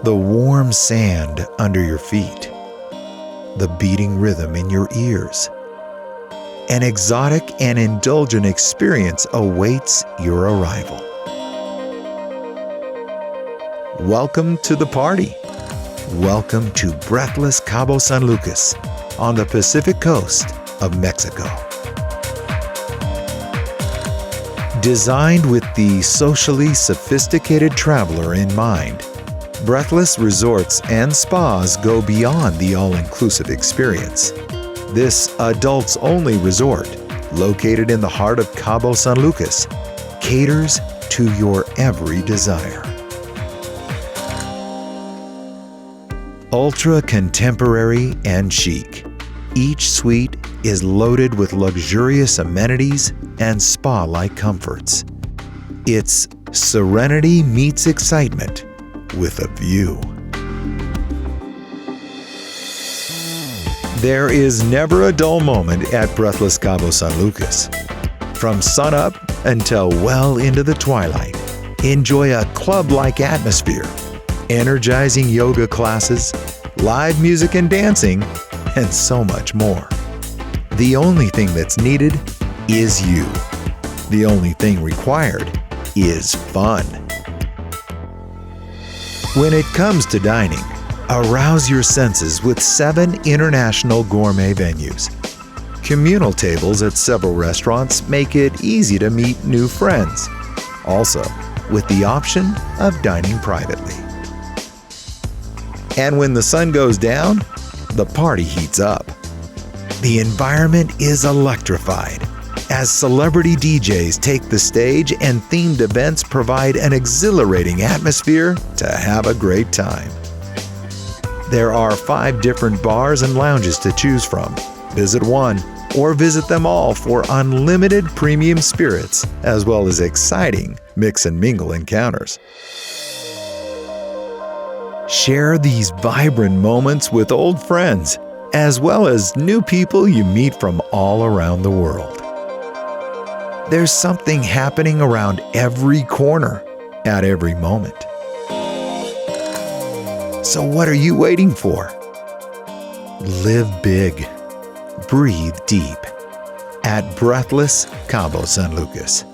The warm sand under your feet, the beating rhythm in your ears. An exotic and indulgent experience awaits your arrival. Welcome to the party. Welcome to Breathless Cabo San Lucas on the Pacific coast of Mexico. Designed with the socially sophisticated traveler in mind, Breathless resorts and spas go beyond the all-inclusive experience. This adults-only resort, located in the heart of Cabo San Lucas, caters to your every desire. Ultra-contemporary and chic, each suite is loaded with luxurious amenities and spa-like comforts. It's serenity meets excitement with a view. There is never a dull moment at Breathless Cabo San Lucas. From sunup until well into the twilight, enjoy a club-like atmosphere, energizing yoga classes, live music and dancing, and so much more. The only thing that's needed is you. The only thing required is fun. When it comes to dining, arouse your senses with 7 international gourmet venues. Communal tables at several restaurants make it easy to meet new friends, also with the option of dining privately. And when the sun goes down, the party heats up. The environment is electrified as celebrity DJs take the stage and themed events provide an exhilarating atmosphere to have a great time. There are 5 different bars and lounges to choose from. Visit one or visit them all for unlimited premium spirits, as well as exciting mix and mingle encounters. Share these vibrant moments with old friends, as well as new people you meet from all around the world. There's something happening around every corner, at every moment. So what are you waiting for? Live big, breathe deep at Breathless Cabo San Lucas.